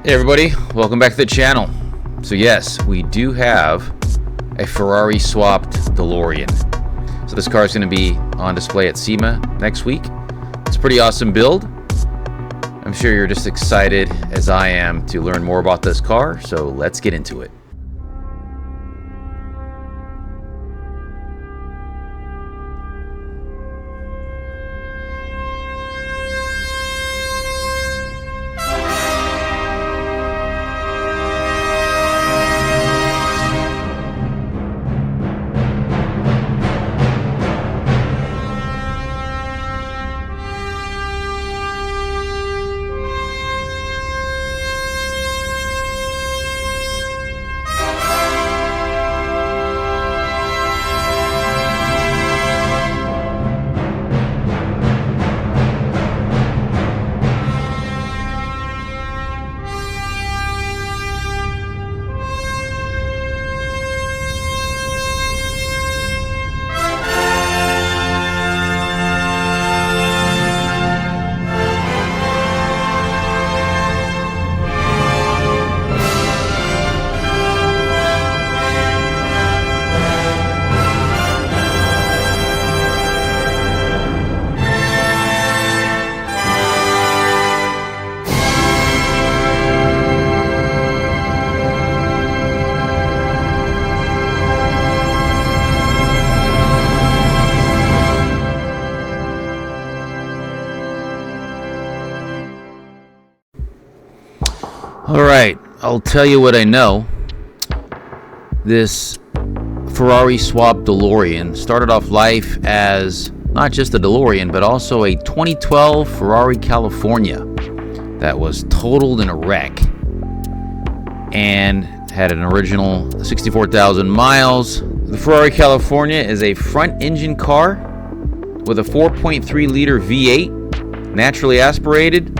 Hey everybody, welcome back to the channel. So yes, we do have a Ferrari swapped DeLorean. So this car is going to be on display at SEMA next week. It's a pretty awesome build. I'm sure you're just excited as I am to learn more about this car, so let's get into it. Alright, I'll tell you what I know. This Ferrari-swap DeLorean started off life as not just a DeLorean, but also a 2012 Ferrari California that was totaled in a wreck and had an original 64,000 miles. The Ferrari California is a front-engine car with a 4.3 liter V8, naturally aspirated,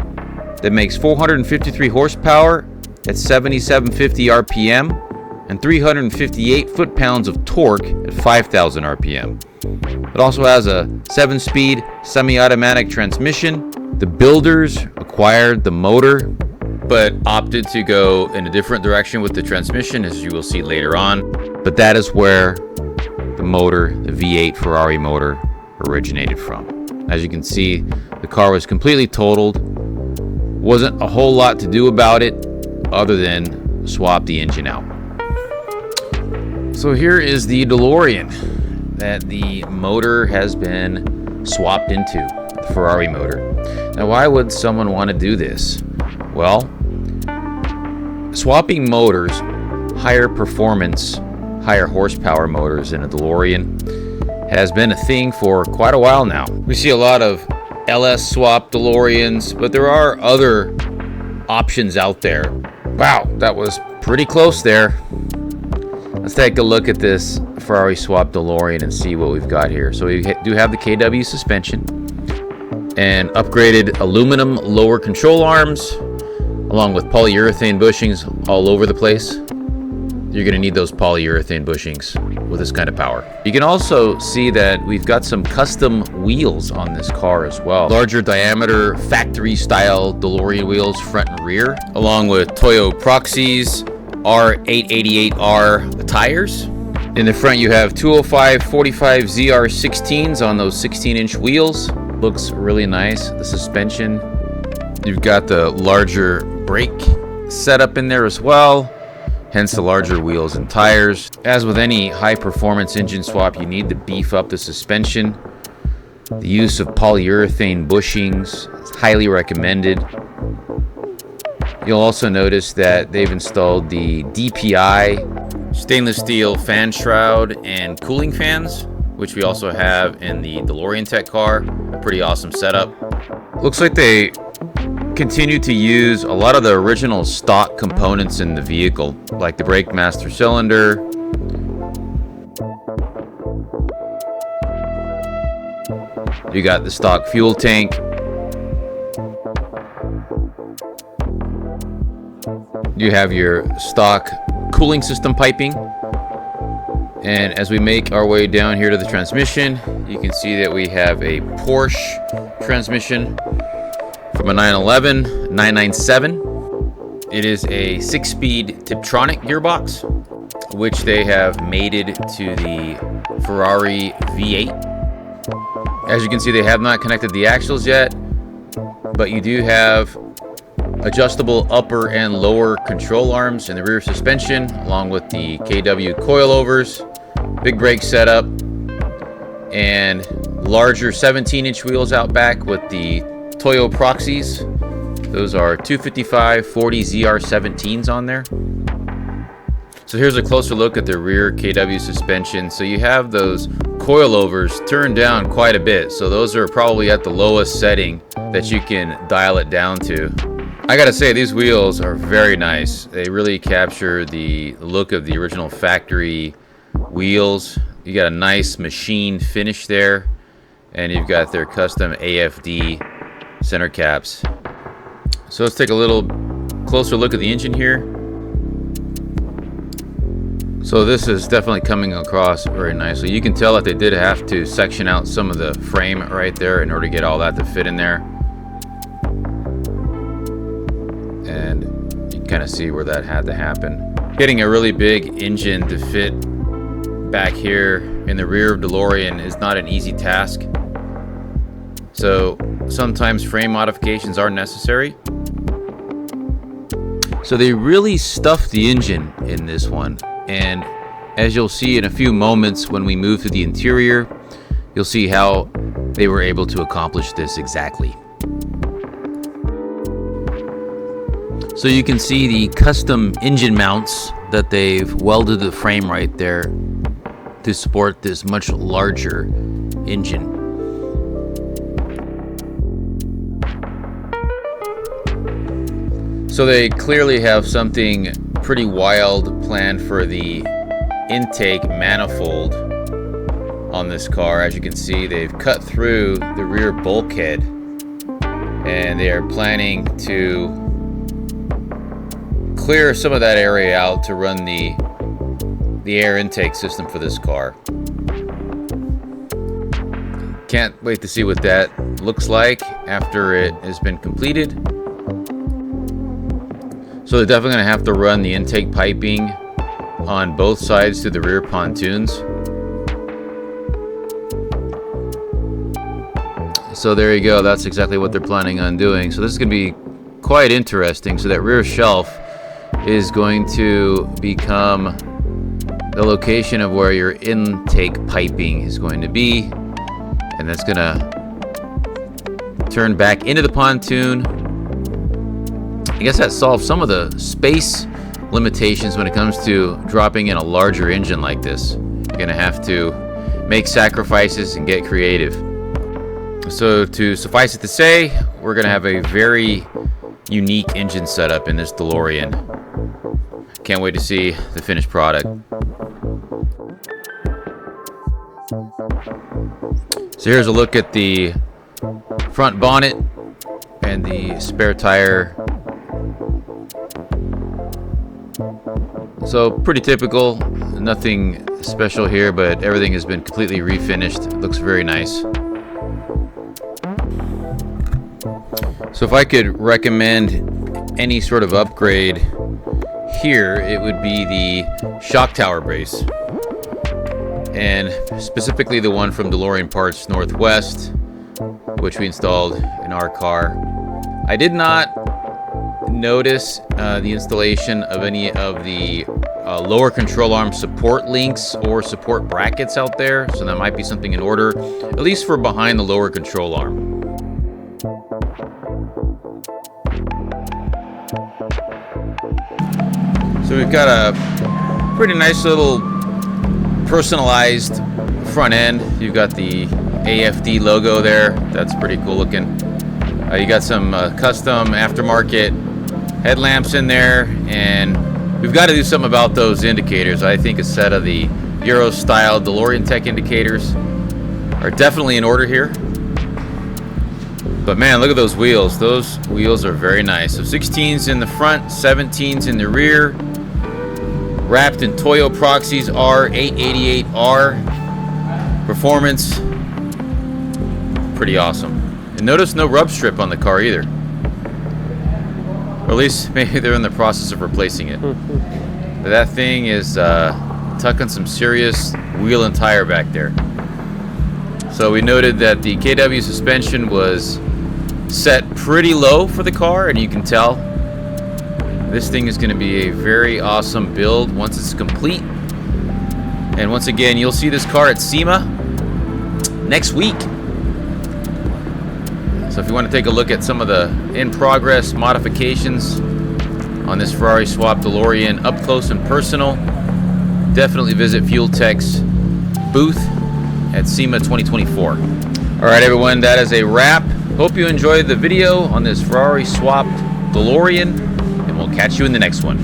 that makes 453 horsepower at 7,750 RPM and 358 foot-pounds of torque at 5,000 RPM. It also has a 7-speed semi-automatic transmission. The builders acquired the motor, but opted to go in a different direction with the transmission, as you will see later on. But that is where the motor, the V8 Ferrari motor, originated from. As you can see, the car was completely totaled. Wasn't a whole lot to do about it other than swap the engine out. So here is the DeLorean that the motor has been swapped into, the Ferrari motor. Now, why would someone want to do this? Well, swapping motors, higher performance, higher horsepower motors in a DeLorean has been a thing for quite a while now. We see a lot of LS swap DeLoreans, but there are other options out there. Wow, that was pretty close there. Let's take a look at this Ferrari swap DeLorean and see what we've got here. So we do have the KW suspension and upgraded aluminum lower control arms, along with polyurethane bushings all over the place. You're going to need those polyurethane bushings with this kind of power. You can also see that we've got some custom wheels on this car as well. Larger diameter factory style DeLorean wheels front and rear, along with Toyo Proxys R888R tires. In the front you have 205 45 ZR16s on those 16-inch wheels. Looks really nice. The suspension, you've got the larger brake setup in there as well, hence the larger wheels and tires. As with any high-performance engine swap, you need to beef up the suspension. The use of polyurethane bushings is highly recommended. You'll also notice that they've installed the DPI stainless steel fan shroud and cooling fans, which we also have in the DeLorean Tech car. A pretty awesome setup. Looks like they continue to use a lot of the original stock components in the vehicle, like the brake master cylinder, you got the stock fuel tank, you have your stock cooling system piping, And as we make our way down here to the transmission, you can see that we have a Porsche transmission from a 911 997. It is a 6-speed Tiptronic gearbox, which they have mated to the Ferrari V8. As you can see, they have not connected the axles yet, but you do have adjustable upper and lower control arms in the rear suspension, along with the KW coilovers, big brake setup, and larger 17-inch wheels out back with the Toyo Proxies. Those are 255/40 ZR17s on there. So here's a closer look at the rear KW suspension. So you have those coilovers turned down quite a bit. So those are probably at the lowest setting that you can dial it down to. I gotta say, these wheels are very nice. They really capture the look of the original factory wheels. You got a nice machine finish there, and you've got their custom AFD center caps. So let's take a little closer look at the engine here. So this is definitely coming across very nicely. You can tell that they did have to section out some of the frame right there in order to get all that to fit in there. And you can kind of see where that had to happen. Getting a really big engine to fit back here in the rear of DeLorean is not an easy task. So sometimes frame modifications are necessary. So they really stuffed the engine in this one, and as you'll see in a few moments when we move to the interior, you'll see how they were able to accomplish this exactly. So you can see the custom engine mounts that they've welded the frame right there to support this much larger engine. So they clearly have something pretty wild planned for the intake manifold on this car. As you can see, they've cut through the rear bulkhead, and they are planning to clear some of that area out to run the air intake system for this car. Can't wait to see what that looks like after it has been completed. So they're definitely going to have to run the intake piping on both sides to the rear pontoons. So there you go. That's exactly what they're planning on doing. So this is going to be quite interesting. So that rear shelf is going to become the location of where your intake piping is going to be. And that's going to turn back into the pontoon. I guess that solves some of the space limitations when it comes to dropping in a larger engine like this. You're gonna have to make sacrifices and get creative. So to suffice it to say, we're gonna have a very unique engine setup in this DeLorean. Can't wait to see the finished product. So here's a look at the front bonnet and the spare tire. So pretty typical, nothing special here, but everything has been completely refinished. It looks very nice. So if I could recommend any sort of upgrade here, it would be the shock tower brace, and specifically the one from DeLorean Parts Northwest, which we installed in our car. I did not notice the installation of any of the lower control arm support links or support brackets out there, so that might be something in order, at least for behind the lower control arm. So we've got a pretty nice little personalized front end. You've got the AFD logo there. That's pretty cool looking. You got some custom aftermarket headlamps in there, and we've got to do something about those indicators. I think a set of the Euro style DeLorean Tech indicators are definitely in order here. But man, look at those wheels. Those wheels are very nice. So 16s in the front, 17s in the rear, wrapped in Toyo Proxies R888R performance. Pretty awesome. And notice no rub strip on the car either. Or at least maybe they're in the process of replacing it. But that thing is tucking some serious wheel and tire back there. So we noted that the KW suspension was set pretty low for the car, and you can tell this thing is going to be a very awesome build once it's complete. And once again, you'll see this car at SEMA next week. So if you want to take a look at some of the in-progress modifications on this Ferrari-swap DeLorean up close and personal, definitely visit FuelTech's booth at SEMA 2024. All right, everyone, that is a wrap. Hope you enjoyed the video on this Ferrari-swapped DeLorean, and we'll catch you in the next one.